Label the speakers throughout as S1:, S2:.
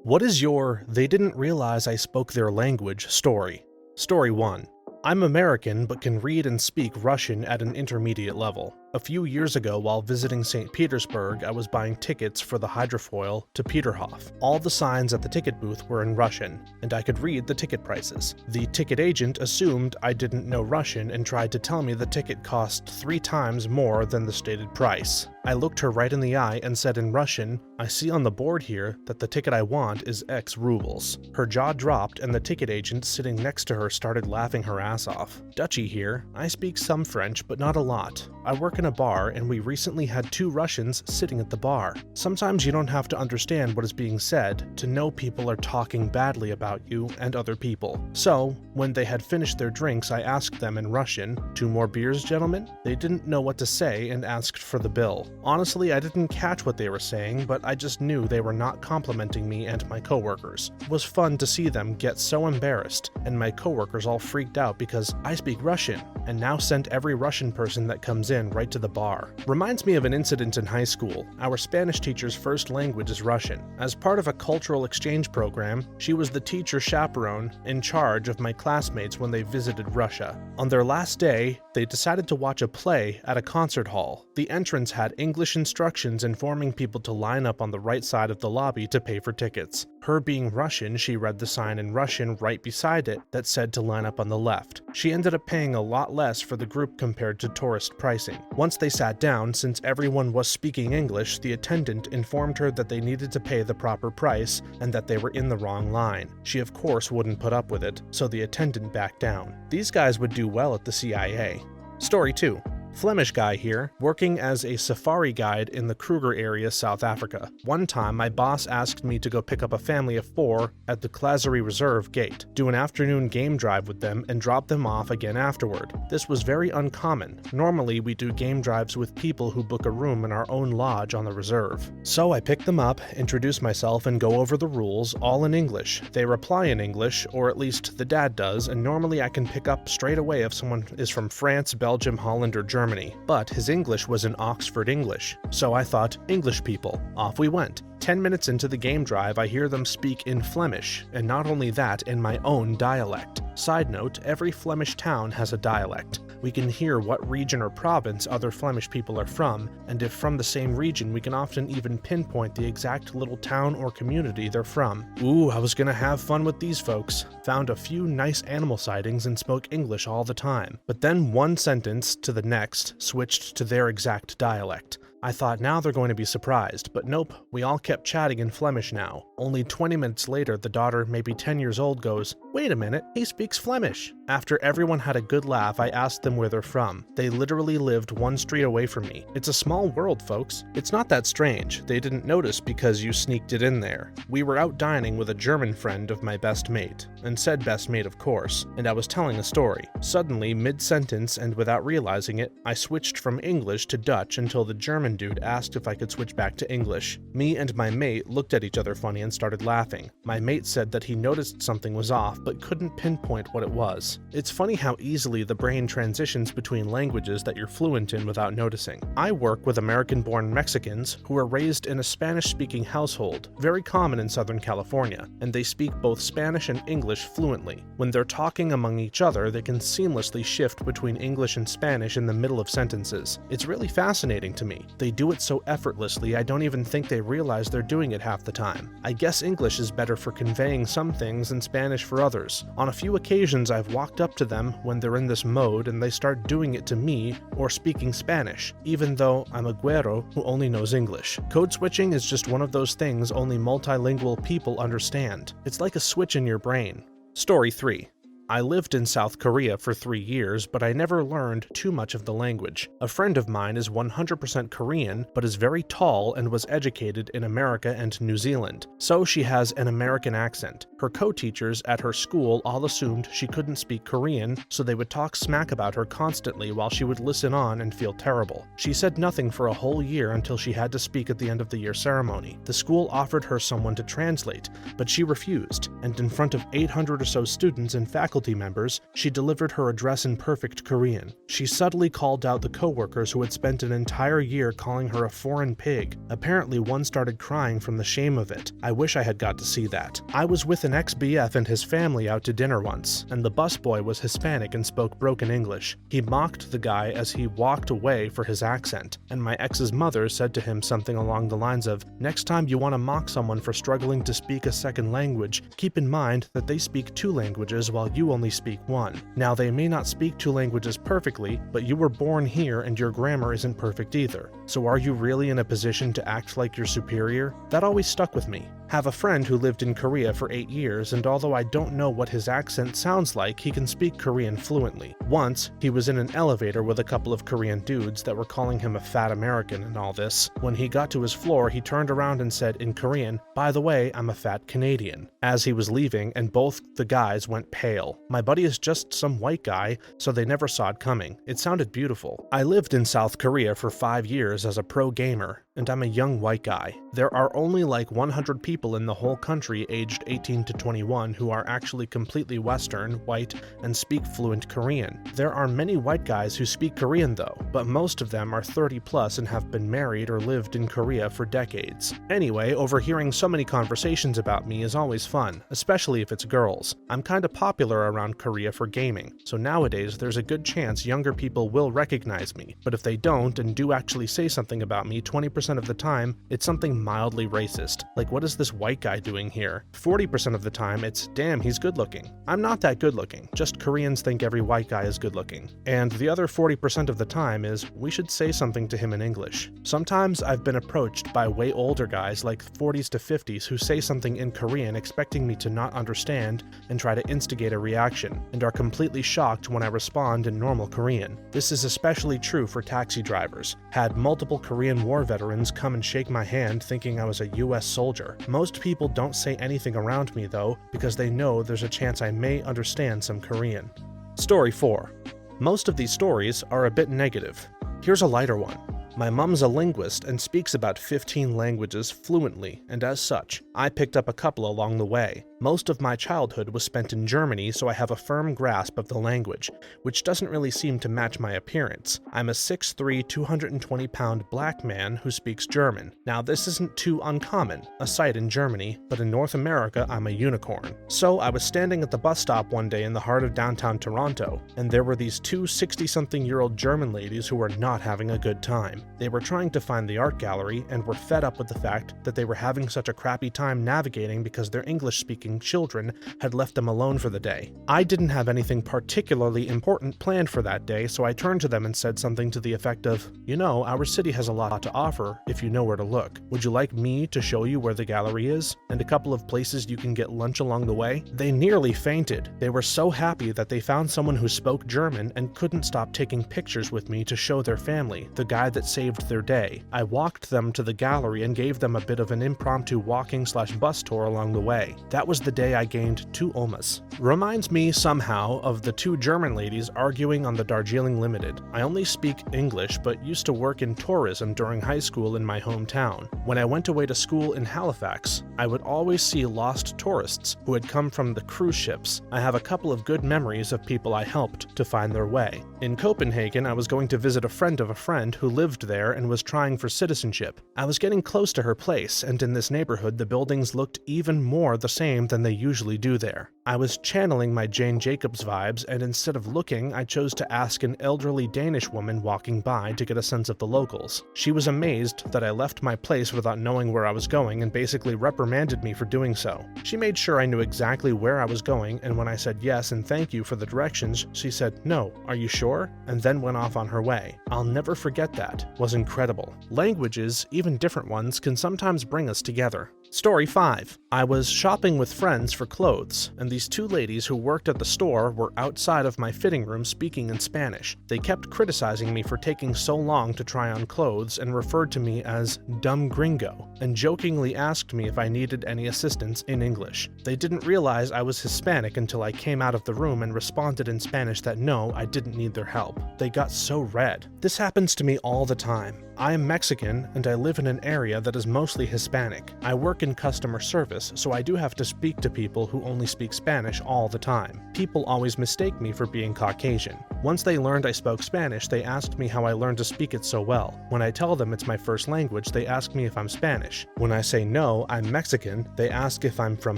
S1: What is your "they didn't realize I spoke their language" story? Story 1. I'm American but can read and speak Russian at an intermediate level. A few years ago, while visiting St. Petersburg, I was buying tickets for the hydrofoil to Peterhof. All the signs at the ticket booth were in Russian, and I could read the ticket prices. The ticket agent assumed I didn't know Russian and tried to tell me the ticket cost 3 times more than the stated price. I looked her right in the eye and said in Russian, "I see on the board here that the ticket I want is X rubles." Her jaw dropped and the ticket agent sitting next to her started laughing her ass off. Dutchy here. I speak some French, but not a lot. I work in a bar and we recently had 2 Russians sitting at the bar. Sometimes you don't have to understand what is being said to know people are talking badly about you and other people. So, when they had finished their drinks, I asked them in Russian, "2 more beers, gentlemen?" They didn't know what to say and asked for the bill. Honestly, I didn't catch what they were saying, but I just knew they were not complimenting me and my coworkers. It was fun to see them get so embarrassed, and my coworkers all freaked out because I speak Russian, and now sent every Russian person that comes in right to the bar. Reminds me of an incident in high school. Our Spanish teacher's first language is Russian. As part of a cultural exchange program, she was the teacher chaperone in charge of my classmates when they visited Russia. On their last day, they decided to watch a play at a concert hall. The entrance had English instructions informing people to line up on the right side of the lobby to pay for tickets. Her being Russian, she read the sign in Russian right beside it that said to line up on the left. She ended up paying a lot less for the group compared to tourist pricing. Once they sat down, since everyone was speaking English, the attendant informed her that they needed to pay the proper price and that they were in the wrong line. She of course wouldn't put up with it, so the attendant backed down. These guys would do well at the CIA. Story 2. Flemish guy here, working as a safari guide in the Kruger area, South Africa. One time, my boss asked me to go pick up a family of 4 at the Klazerie Reserve gate, do an afternoon game drive with them, and drop them off again afterward. This was very uncommon. Normally, we do game drives with people who book a room in our own lodge on the reserve. So I pick them up, introduce myself, and go over the rules, all in English. They reply in English, or at least the dad does, and normally I can pick up straight away if someone is from France, Belgium, Holland, or Germany. But his English was in Oxford English, so I thought, English people. Off we went. 10 minutes into the game drive, I hear them speak in Flemish, and not only that, in my own dialect. Side note, every Flemish town has a dialect. We can hear what region or province other Flemish people are from, and if from the same region, we can often even pinpoint the exact little town or community they're from. Ooh, I was gonna have fun with these folks. Found a few nice animal sightings and spoke English all the time. But then one sentence to the next switched to their exact dialect. I thought now they're going to be surprised, but nope, we all kept chatting in Flemish now. Only 20 minutes later, the daughter, maybe 10 years old, goes, "Wait a minute, he speaks Flemish." After everyone had a good laugh, I asked them where they're from. They literally lived 1 street away from me. It's a small world, folks. It's not that strange. They didn't notice because you sneaked it in there. We were out dining with a German friend of my best mate, and said best mate of course, and I was telling a story. Suddenly, mid-sentence and without realizing it, I switched from English to Dutch until the German dude asked if I could switch back to English. Me and my mate looked at each other funny and started laughing. My mate said that he noticed something was off but couldn't pinpoint what it was. It's funny how easily the brain transitions between languages that you're fluent in without noticing. I work with American-born Mexicans who are raised in a Spanish-speaking household, very common in Southern California, and they speak both Spanish and English fluently. When they're talking among each other, they can seamlessly shift between English and Spanish in the middle of sentences. It's really fascinating to me. They do it so effortlessly, I don't even think they realize they're doing it half the time. I guess English is better for conveying some things and Spanish for others. On a few occasions, I've walked up to them when they're in this mode and they start doing it to me or speaking Spanish, even though I'm a güero who only knows English. Code switching is just one of those things only multilingual people understand. It's like a switch in your brain. Story 3. I lived in South Korea for 3 years, but I never learned too much of the language. A friend of mine is 100% Korean, but is very tall and was educated in America and New Zealand, so she has an American accent. Her co-teachers at her school all assumed she couldn't speak Korean, so they would talk smack about her constantly while she would listen on and feel terrible. She said nothing for a whole year until she had to speak at the end of the year ceremony. The school offered her someone to translate, but she refused, and in front of 800 or so students and faculty, faculty members, she delivered her address in perfect Korean. She subtly called out the coworkers who had spent an entire year calling her a foreign pig. Apparently, one started crying from the shame of it. I wish I had got to see that. I was with an ex-BF and his family out to dinner once, and the busboy was Hispanic and spoke broken English. He mocked the guy as he walked away for his accent, and my ex's mother said to him something along the lines of, "Next time you want to mock someone for struggling to speak a second language, keep in mind that they speak 2 languages while you only speak 1. Now they may not speak 2 languages perfectly, but you were born here and your grammar isn't perfect either. So are you really in a position to act like you're superior?" That always stuck with me. Have a friend who lived in Korea for 8 years, and although I don't know what his accent sounds like, he can speak Korean fluently. Once, he was in an elevator with a couple of Korean dudes that were calling him a fat American and all this. When he got to his floor, he turned around and said in Korean, "By the way, I'm a fat Canadian," as he was leaving, and both the guys went pale. My buddy is just some white guy, so they never saw it coming. It sounded beautiful. I lived in South Korea for 5 years as a pro gamer, and I'm a young white guy. There are only like 100 people in the whole country aged 18 to 21 who are actually completely Western, white, and speak fluent Korean. There are many white guys who speak Korean though, but most of them are 30 plus and have been married or lived in Korea for decades. Anyway, overhearing so many conversations about me is always fun, especially if it's girls. I'm kinda popular around Korea for gaming, so nowadays there's a good chance younger people will recognize me, but if they don't and do actually say something about me, 20% of the time, it's something mildly racist, like what is this white guy doing here? 40% of the time, it's damn, he's good looking. I'm not that good looking, just Koreans think every white guy is good looking. And the other 40% of the time is, we should say something to him in English. Sometimes I've been approached by way older guys like 40s to 50s who say something in Korean expecting me to not understand and try to instigate a reaction, and are completely shocked when I respond in normal Korean. This is especially true for taxi drivers. Had multiple Korean War veterans come and shake my hand thinking I was a US soldier. Most people don't say anything around me though, because they know there's a chance I may understand some Korean. Story 4. Most of these stories are a bit negative. Here's a lighter one. My mom's a linguist and speaks about 15 languages fluently, and as such, I picked up a couple along the way. Most of my childhood was spent in Germany, so I have a firm grasp of the language, which doesn't really seem to match my appearance. I'm a 6'3", 220-pound black man who speaks German. Now, this isn't too uncommon, a sight in Germany, but in North America, I'm a unicorn. So I was standing at the bus stop one day in the heart of downtown Toronto, and there were these 2 60-something-year-old German ladies who were not having a good time. They were trying to find the art gallery and were fed up with the fact that they were having such a crappy time navigating because their English-speaking children had left them alone for the day. I didn't have anything particularly important planned for that day, so I turned to them and said something to the effect of, "You know, our city has a lot to offer if you know where to look. Would you like me to show you where the gallery is? And a couple of places you can get lunch along the way?" They nearly fainted. They were so happy that they found someone who spoke German and couldn't stop taking pictures with me to show their family, the guy that saved their day. I walked them to the gallery and gave them a bit of an impromptu walking/bus tour along the way. That was the day I gained 2 Ulmas. Reminds me somehow of the 2 German ladies arguing on the Darjeeling Limited. I only speak English but used to work in tourism during high school in my hometown. When I went away to school in Halifax, I would always see lost tourists who had come from the cruise ships. I have a couple of good memories of people I helped to find their way. In Copenhagen, I was going to visit a friend of a friend who lived there and was trying for citizenship. I was getting close to her place, and in this neighborhood the buildings looked even more the same than they usually do there. I was channeling my Jane Jacobs vibes, and instead of looking, I chose to ask an elderly Danish woman walking by to get a sense of the locals. She was amazed that I left my place without knowing where I was going and basically reprimanded me for doing so. She made sure I knew exactly where I was going, and when I said yes and thank you for the directions, she said, "No, are you sure?" and then went off on her way. I'll never forget that. It was incredible. Languages, even different ones, can sometimes bring us together. Story 5. I was shopping with friends for clothes, and these 2 ladies who worked at the store were outside of my fitting room speaking in Spanish. They kept criticizing me for taking so long to try on clothes and referred to me as dumb gringo, and jokingly asked me if I needed any assistance in English. They didn't realize I was Hispanic until I came out of the room and responded in Spanish that no, I didn't need their help. They got so red. This happens to me all the time. I am Mexican, and I live in an area that is mostly Hispanic. I work in customer service, so I do have to speak to people who only speak Spanish all the time. People always mistake me for being Caucasian. Once they learned I spoke Spanish, they asked me how I learned to speak it so well. When I tell them it's my first language, they ask me if I'm Spanish. When I say no, I'm Mexican, they ask if I'm from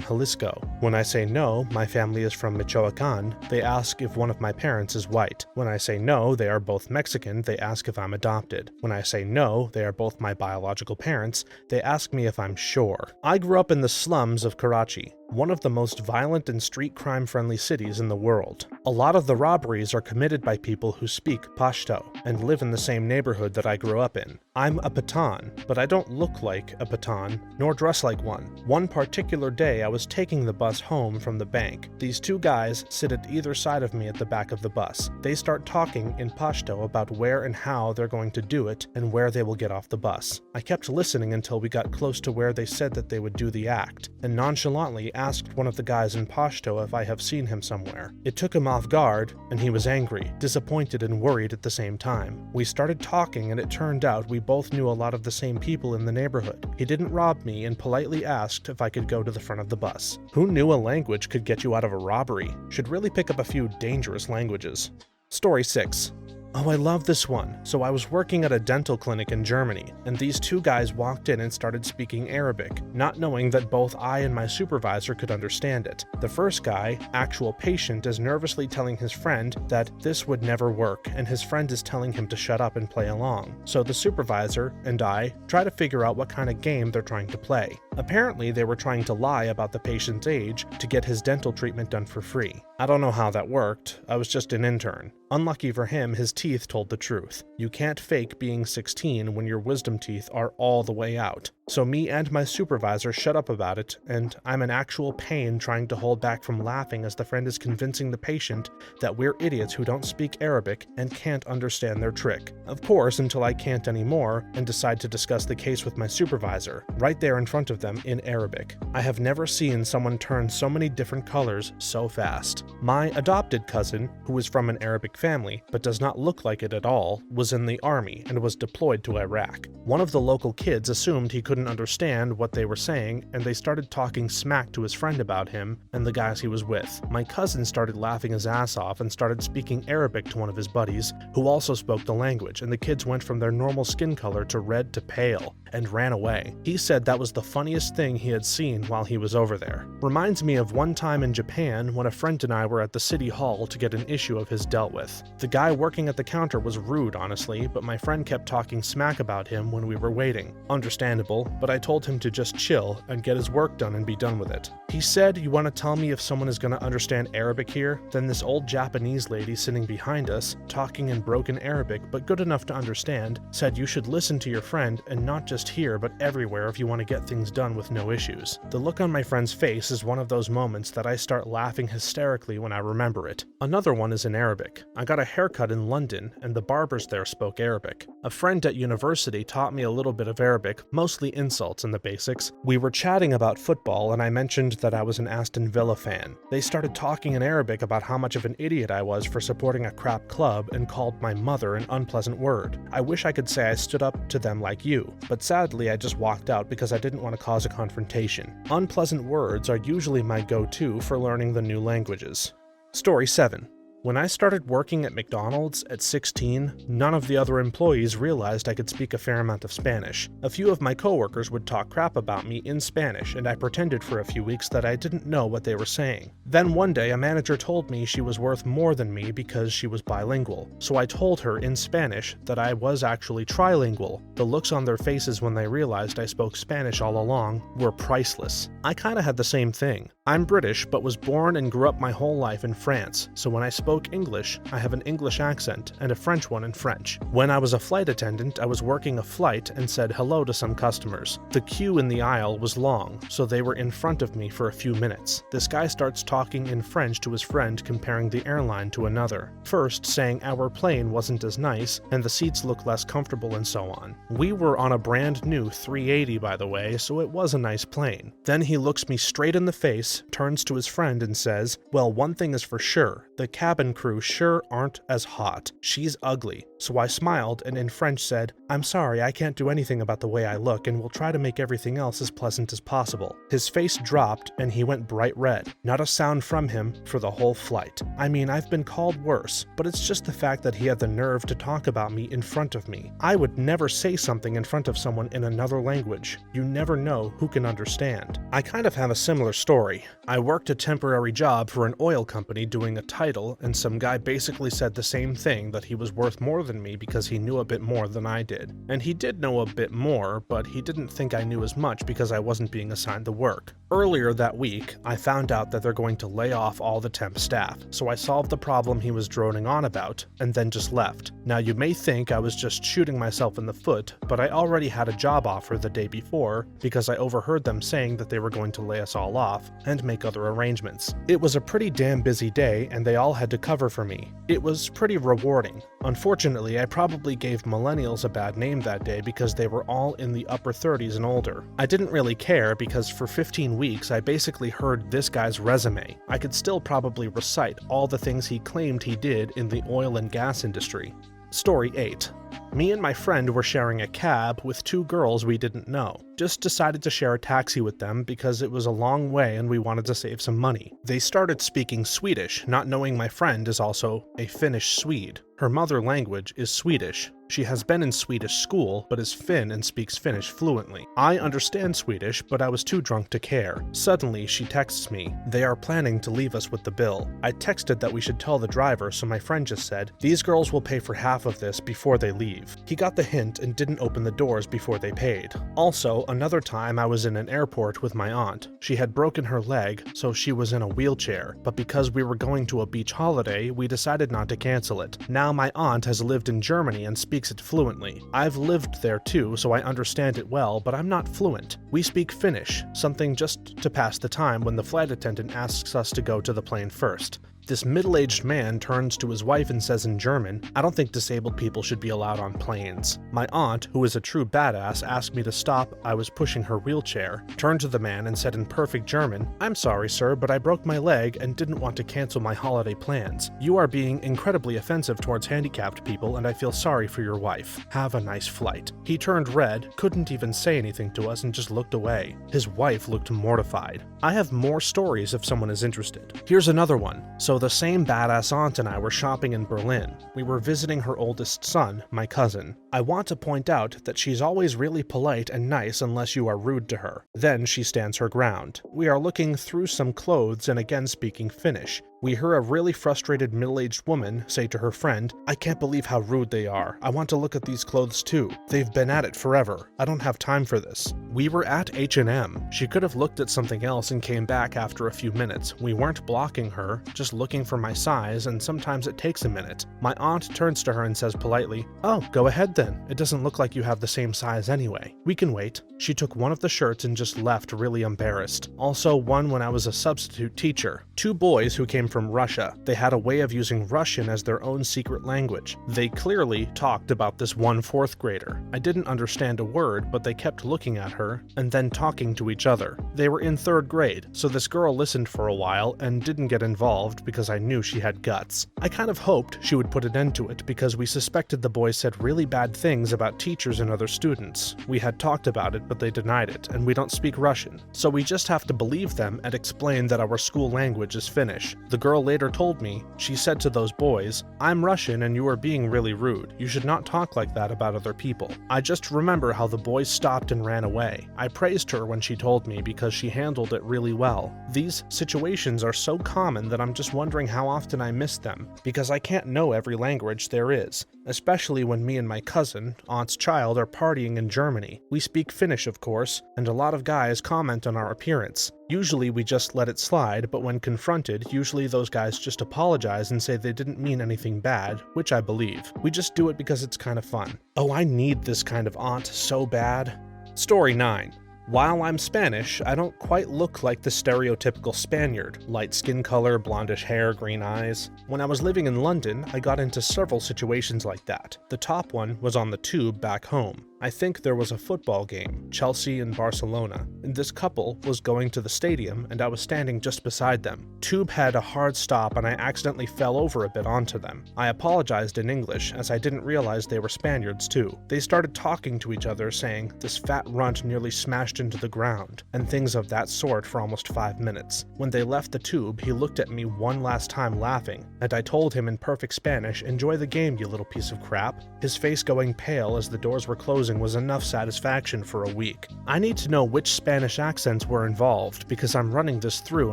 S1: Jalisco. When I say no, my family is from Michoacan, they ask if one of my parents is white. When I say no, they are both Mexican, they ask if I'm adopted. When I say no, they are both my biological parents, they ask me if I'm sure. I grew up in the slums of Karachi, one of the most violent and street crime-friendly cities in the world. A lot of the robberies are committed by people who speak Pashto and live in the same neighborhood that I grew up in. I'm a Pathan, but I don't look like a Pathan, nor dress like one. One particular day, I was taking the bus home from the bank. These two guys sit at either side of me at the back of the bus. They start talking in Pashto about where and how they're going to do it and where they will get off the bus. I kept listening until we got close to where they said that they would do the act, and nonchalantly asked one of the guys in Pashto if I have seen him somewhere. It took him off guard, and he was angry, disappointed, and worried at the same time. We started talking, and it turned out we both knew a lot of the same people in the neighborhood. He didn't rob me and politely asked if I could go to the front of the bus. Who knew a language could get you out of a robbery? Should really pick up a few dangerous languages. Story 6. Oh, I love this one. So I was working at a dental clinic in Germany, and these two guys walked in and started speaking Arabic, not knowing that both I and my supervisor could understand it. The first guy, actual patient, is nervously telling his friend that this would never work, and his friend is telling him to shut up and play along. So the supervisor and I try to figure out what kind of game they're trying to play. Apparently, they were trying to lie about the patient's age to get his dental treatment done for free. I don't know how that worked. I was just an intern. Unlucky for him, his teeth told the truth. You can't fake being 16 when your wisdom teeth are all the way out. So me and my supervisor shut up about it, and I'm in actual pain trying to hold back from laughing as the friend is convincing the patient that we're idiots who don't speak Arabic and can't understand their trick. Of course, until I can't anymore and decide to discuss the case with my supervisor, right there in front of them in Arabic. I have never seen someone turn so many different colors so fast. My adopted cousin, who is from an Arabic family, but does not look like it at all, was in the army and was deployed to Iraq. One of the local kids assumed he couldn't understand what they were saying, and they started talking smack to his friend about him and the guys he was with. My cousin started laughing his ass off and started speaking Arabic to one of his buddies, who also spoke the language, and the kids went from their normal skin color to red to pale, and ran away. He said that was the funniest thing he had seen while he was over there. Reminds me of one time in Japan when a friend and I were at the city hall to get an issue of his dealt with. The guy working at the counter was rude, honestly, but my friend kept talking smack about him when we were waiting. Understandable, but I told him to just chill and get his work done and be done with it. He said, "You want to tell me if someone is going to understand Arabic here?" Then this old Japanese lady sitting behind us, talking in broken Arabic but good enough to understand, said you should listen to your friend and not just here but everywhere if you want to get things done with no issues. The look on my friend's face is one of those moments that I start laughing hysterically when I remember it. Another one is in Arabic. I got a haircut in London and the barbers there spoke Arabic. A friend at university taught me a little bit of Arabic, mostly insults and the basics. We were chatting about football and I mentioned that I was an Aston Villa fan. They started talking in Arabic about how much of an idiot I was for supporting a crap club and called my mother an unpleasant word. I wish I could say I stood up to them like you, but sadly I just walked out because I didn't want to cause a confrontation. Unpleasant words are usually my go-to for learning the new languages. Story 7. When I started working at McDonald's at 16, none of the other employees realized I could speak a fair amount of Spanish. A few of my coworkers would talk crap about me in Spanish, and I pretended for a few weeks that I didn't know what they were saying. Then one day, a manager told me she was worth more than me because she was bilingual, so I told her in Spanish that I was actually trilingual. The looks on their faces when they realized I spoke Spanish all along were priceless. I kinda had the same thing. I'm British, but was born and grew up my whole life in France, so when I spoke English, I have an English accent and a French one in French. When I was a flight attendant, I was working a flight and said hello to some customers. The queue in the aisle was long, so they were in front of me for a few minutes. This guy starts talking in French to his friend, comparing the airline to another. First, saying our plane wasn't as nice, and the seats look less comfortable and so on. We were on a brand new 380, by the way, so it was a nice plane. Then he looks me straight in the face, turns to his friend and says, "Well, one thing is for sure, the cabin crew sure aren't as hot. She's ugly." So I smiled and in French said, "I'm sorry, I can't do anything about the way I look and will try to make everything else as pleasant as possible." His face dropped and he went bright red. Not a sound from him for the whole flight. I mean, I've been called worse, but it's just the fact that he had the nerve to talk about me in front of me. I would never say something in front of someone in another language. You never know who can understand. I kind of have a similar story. I worked a temporary job for an oil company doing a title, and some guy basically said the same thing, that he was worth more than me because he knew a bit more than I did. And he did know a bit more, but he didn't think I knew as much because I wasn't being assigned the work. Earlier that week, I found out that they're going to lay off all the temp staff, so I solved the problem he was droning on about, and then just left. Now you may think I was just shooting myself in the foot, but I already had a job offer the day before because I overheard them saying that they were going to lay us all off and make other arrangements. It was a pretty damn busy day and they all had to cover for me. It was pretty rewarding. Unfortunately, I probably gave millennials a bad name that day because they were all in the upper 30s and older. I didn't really care because for 15 weeks I basically heard this guy's resume. I could still probably recite all the things he claimed he did in the oil and gas industry. Story 8. Me and my friend were sharing a cab with two girls we didn't know. Just decided to share a taxi with them because it was a long way and we wanted to save some money. They started speaking Swedish, not knowing my friend is also a Finnish Swede. Her mother language is Swedish. She has been in Swedish school, but is Finn and speaks Finnish fluently. I understand Swedish, but I was too drunk to care. Suddenly, she texts me, "They are planning to leave us with the bill." I texted that we should tell the driver, so my friend just said, "These girls will pay for half of this before they leave." He got the hint and didn't open the doors before they paid. Also, another time I was in an airport with my aunt. She had broken her leg, so she was in a wheelchair, but because we were going to a beach holiday, we decided not to cancel it. Now my aunt has lived in Germany and speaks it fluently. I've lived there too, so I understand it well, but I'm not fluent. We speak Finnish, something just to pass the time when the flight attendant asks us to go to the plane first. This middle-aged man turns to his wife and says in German, "I don't think disabled people should be allowed on planes." My aunt, who is a true badass, asked me to stop. I was pushing her wheelchair, turned to the man and said in perfect German, "I'm sorry, sir, but I broke my leg and didn't want to cancel my holiday plans. You are being incredibly offensive towards handicapped people and I feel sorry for your wife. Have a nice flight." He turned red, couldn't even say anything to us and just looked away. His wife looked mortified. I have more stories if someone is interested. Here's another one. So the same badass aunt and I were shopping in Berlin. We were visiting her oldest son, my cousin. I want to point out that she's always really polite and nice unless you are rude to her. Then she stands her ground. We are looking through some clothes and again speaking Finnish. We hear a really frustrated middle-aged woman say to her friend, "I can't believe how rude they are. I want to look at these clothes too. They've been at it forever. I don't have time for this." We were at H&M. She could have looked at something else and came back after a few minutes. We weren't blocking her, just looking for my size, and sometimes it takes a minute. My aunt turns to her and says politely, "Oh, go ahead then. It doesn't look like you have the same size anyway. We can wait." She took one of the shirts and just left really embarrassed. Also one when I was a substitute teacher. Two boys who came from Russia. They had a way of using Russian as their own secret language. They clearly talked about this one fourth grader. I didn't understand a word, but they kept looking at her and then talking to each other. They were in 3rd grade, so this girl listened for a while and didn't get involved because I knew she had guts. I kind of hoped she would put an end to it because we suspected the boys said really bad things about teachers and other students. We had talked about it, but they denied it, and we don't speak Russian. So we just have to believe them and explain that our school language is Finnish. The girl later told me, she said to those boys, "I'm Russian and you are being really rude. You should not talk like that about other people." I just remember how the boys stopped and ran away. I praised her when she told me because she handled it really well. These situations are so common that I'm just wondering how often I miss them, because I can't know every language there is, especially when me and my cousin, aunt's child, are partying in Germany. We speak Finnish, of course, and a lot of guys comment on our appearance. Usually we just let it slide, but when confronted, usually those guys just apologize and say they didn't mean anything bad, which I believe. We just do it because it's kind of fun. Oh, I need this kind of aunt so bad. Story 9. While I'm Spanish, I don't quite look like the stereotypical Spaniard. Light skin color, blondish hair, green eyes. When I was living in London, I got into several situations like that. The top one was on the tube back home. I think there was a football game, Chelsea and Barcelona, and this couple was going to the stadium and I was standing just beside them. Tube had a hard stop and I accidentally fell over a bit onto them. I apologized in English as I didn't realize they were Spaniards too. They started talking to each other saying, "This fat runt nearly smashed into the ground," and things of that sort for almost 5 minutes. When they left the tube, he looked at me one last time laughing, and I told him in perfect Spanish, "Enjoy the game, you little piece of crap." His face going pale as the doors were closing was enough satisfaction for a week. I need to know which Spanish accents were involved because I'm running this through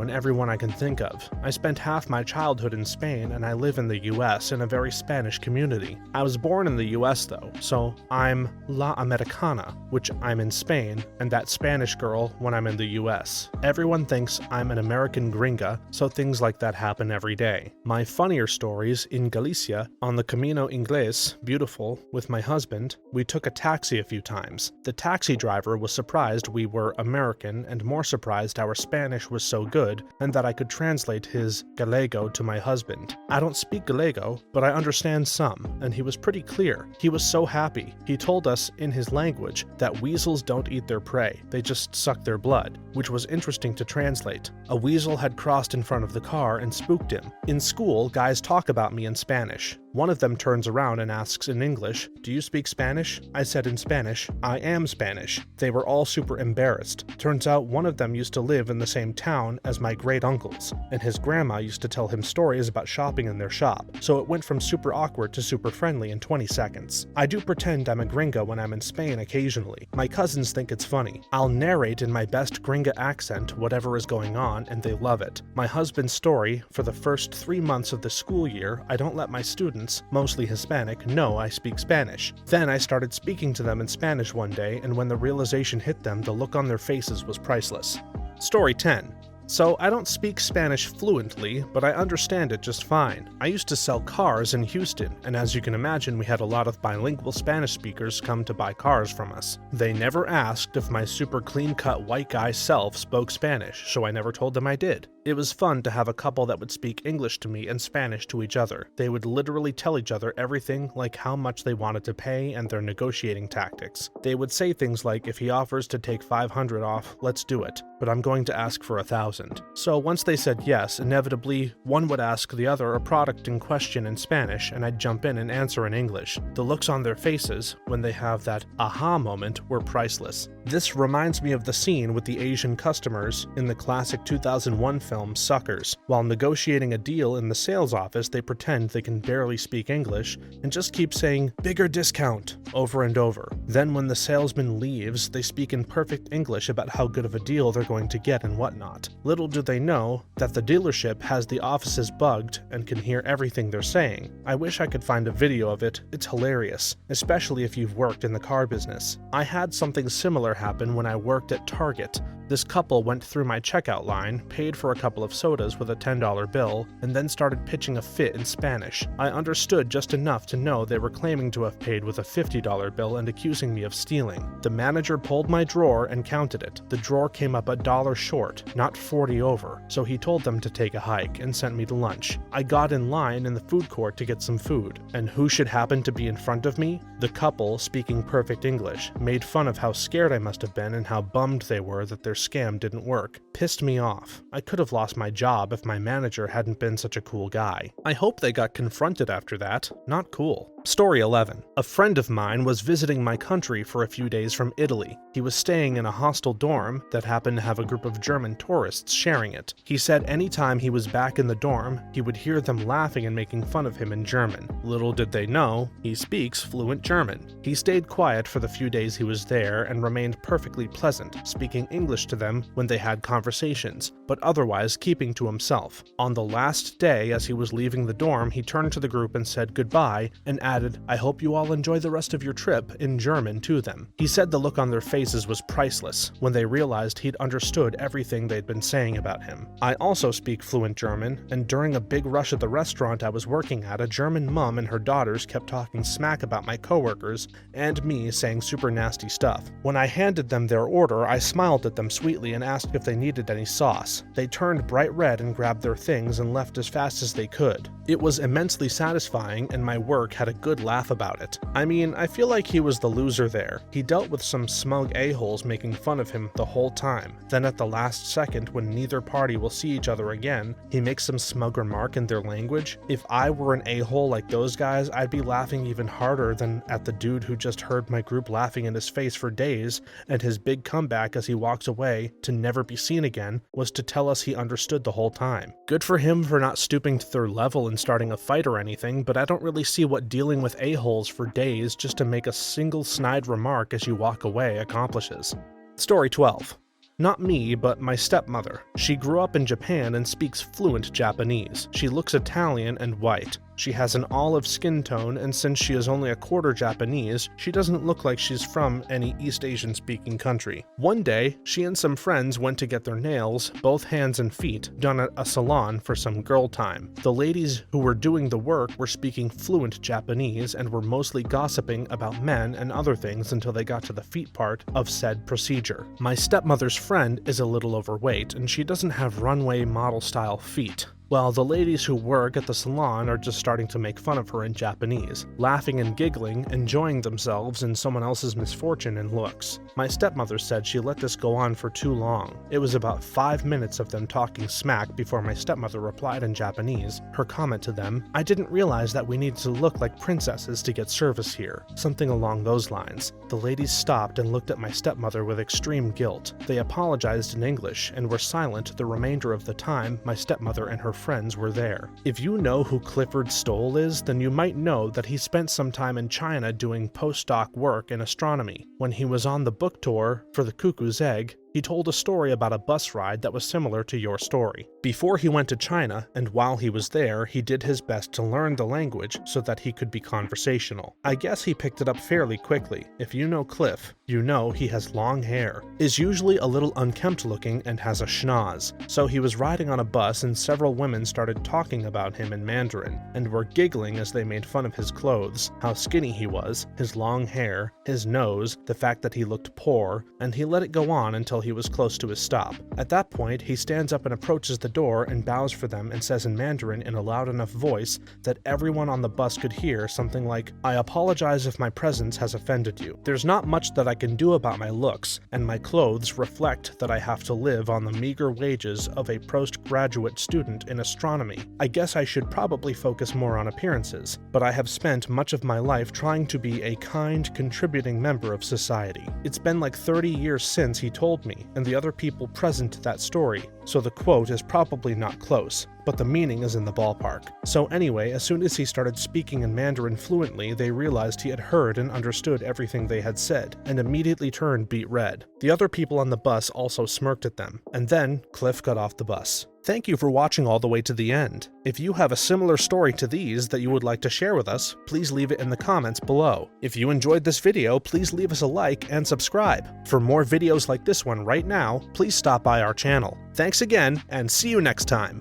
S1: and everyone I can think of. I spent half my childhood in Spain and I live in the US in a very Spanish community. I was born in the US though, so I'm La Americana, which I'm in Spain, and that Spanish girl when I'm in the US. Everyone thinks I'm an American gringa, so things like that happen every day. My funnier stories in Galicia, on the Camino Inglés, beautiful, with my husband, we took a taxi a few times. The taxi driver was surprised we were American and more surprised our Spanish was so good and that I could translate his Gallego to my husband. I don't speak Gallego, but I understand some, and he was pretty clear. He was so happy. He told us in his language that weasels don't eat their prey, they just suck their blood, which was interesting to translate. A weasel had crossed in front of the car and spooked him. In school, guys talk about me in Spanish. One of them turns around and asks in English, "Do you speak Spanish?" I said in Spanish, "I am Spanish." They were all super embarrassed. Turns out one of them used to live in the same town as my great-uncles, and his grandma used to tell him stories about shopping in their shop, so it went from super awkward to super friendly in 20 seconds. I do pretend I'm a gringa when I'm in Spain occasionally. My cousins think it's funny. I'll narrate in my best gringa accent whatever is going on, and they love it. My husband's story, for the first 3 months of the school year, I don't let my students, mostly Hispanic, know I speak Spanish. Then I started speaking to them in Spanish one day, and when the realization hit them, the look on their faces was priceless. Story 10. So I don't speak Spanish fluently, but I understand it just fine. I used to sell cars in Houston, and as you can imagine, we had a lot of bilingual Spanish speakers come to buy cars from us. They never asked if my super clean-cut white guy self spoke Spanish, so I never told them I did. It was fun to have a couple that would speak English to me and Spanish to each other. They would literally tell each other everything, like how much they wanted to pay and their negotiating tactics. They would say things like, "If he offers to take 500 off, let's do it, but I'm going to ask for 1,000. So once they said yes, inevitably, one would ask the other a product in question in Spanish, and I'd jump in and answer in English. The looks on their faces, when they have that aha moment, were priceless. This reminds me of the scene with the Asian customers in the classic 2001 film Suckers. While negotiating a deal in the sales office, they pretend they can barely speak English and just keep saying, "Bigger discount," over and over. Then when the salesman leaves, they speak in perfect English about how good of a deal they're going to get and whatnot. Little do they know that the dealership has the offices bugged and can hear everything they're saying. I wish I could find a video of it. It's hilarious, especially if you've worked in the car business. I had something similar happen when I worked at Target. This couple went through my checkout line, paid for a couple of sodas with a $10 bill, and then started pitching a fit in Spanish. I understood just enough to know they were claiming to have paid with a $50 bill and accusing me of stealing. The manager pulled my drawer and counted it. The drawer came up $1 short, not 40 over, so he told them to take a hike and sent me to lunch. I got in line in the food court to get some food, and who should happen to be in front of me? The couple, speaking perfect English, made fun of how scared I must have been and how bummed they were that their scam didn't work. Pissed me off. I could have lost my job if my manager hadn't been such a cool guy. I hope they got confronted after that. Not cool. Story 11. A friend of mine was visiting my country for a few days from Italy. He was staying in a hostel dorm that happened to have a group of German tourists sharing it. He said anytime he was back in the dorm, he would hear them laughing and making fun of him in German. Little did they know, he speaks fluent German. He stayed quiet for the few days he was there and remained perfectly pleasant, speaking English to them when they had conversations, but otherwise keeping to himself. On the last day, as he was leaving the dorm, he turned to the group and said goodbye and added, "I hope you all enjoy the rest of your trip," in German to them. He said the look on their faces was priceless when they realized he'd understood everything they'd been saying about him. I also speak fluent German, and during a big rush at the restaurant I was working at, a German mom and her daughters kept talking smack about my coworkers and me, saying super nasty stuff. When I handed them their order, I smiled at them sweetly and asked if they needed any sauce. They turned bright red and grabbed their things and left as fast as they could. It was immensely satisfying, and my work had a good laugh about it. I mean, I feel like he was the loser there. He dealt with some smug a-holes making fun of him the whole time. Then at the last second, when neither party will see each other again, he makes some smug remark in their language. If I were an a-hole like those guys, I'd be laughing even harder than at the dude who just heard my group laughing in his face for days, and his big comeback as he walks away to never be seen again was to tell us he understood the whole time. Good for him for not stooping to their level and starting a fight or anything, but I don't really see what dealing with a-holes for days just to make a single snide remark as you walk away accomplishes. Story 12. Not me, but my stepmother. She grew up in Japan and speaks fluent Japanese. She looks Italian and white. She has an olive skin tone, and since she is only a quarter Japanese, she doesn't look like she's from any East Asian speaking country. One day, she and some friends went to get their nails, both hands and feet, done at a salon for some girl time. The ladies who were doing the work were speaking fluent Japanese and were mostly gossiping about men and other things until they got to the feet part of said procedure. My stepmother's friend is a little overweight, and she doesn't have runway model style feet. Well, the ladies who work at the salon are just starting to make fun of her in Japanese, laughing and giggling, enjoying themselves in someone else's misfortune and looks. My stepmother said she let this go on for too long. It was about 5 minutes of them talking smack before my stepmother replied in Japanese. Her comment to them, "I didn't realize that we needed to look like princesses to get service here," something along those lines. The ladies stopped and looked at my stepmother with extreme guilt. They apologized in English and were silent the remainder of the time my stepmother and her friends were there. If you know who Clifford Stoll is, then you might know that he spent some time in China doing postdoc work in astronomy. When he was on the book tour for The Cuckoo's Egg, he told a story about a bus ride that was similar to your story. Before he went to China, and while he was there, he did his best to learn the language so that he could be conversational. I guess he picked it up fairly quickly. If you know Cliff, you know he has long hair, is usually a little unkempt looking, and has a schnoz. So he was riding on a bus and several women started talking about him in Mandarin, and were giggling as they made fun of his clothes, how skinny he was, his long hair, his nose, the fact that he looked poor, and he let it go on until he was close to his stop. At that point, he stands up and approaches the door and bows for them and says in Mandarin in a loud enough voice that everyone on the bus could hear something like, "I apologize if my presence has offended you. There's not much that I can do about my looks, and my clothes reflect that I have to live on the meager wages of a postgraduate student in astronomy. I guess I should probably focus more on appearances, but I have spent much of my life trying to be a kind, contributing member of society." It's been like 30 years since he told me, and the other people present to that story, so the quote is probably not close, but the meaning is in the ballpark. So anyway, as soon as he started speaking in Mandarin fluently, they realized he had heard and understood everything they had said, and immediately turned beet red. The other people on the bus also smirked at them, and then Cliff got off the bus. Thank you for watching all the way to the end. If you have a similar story to these that you would like to share with us, please leave it in the comments below. If you enjoyed this video, please leave us a like and subscribe. For more videos like this one right now, please stop by our channel. Thanks again, and see you next time.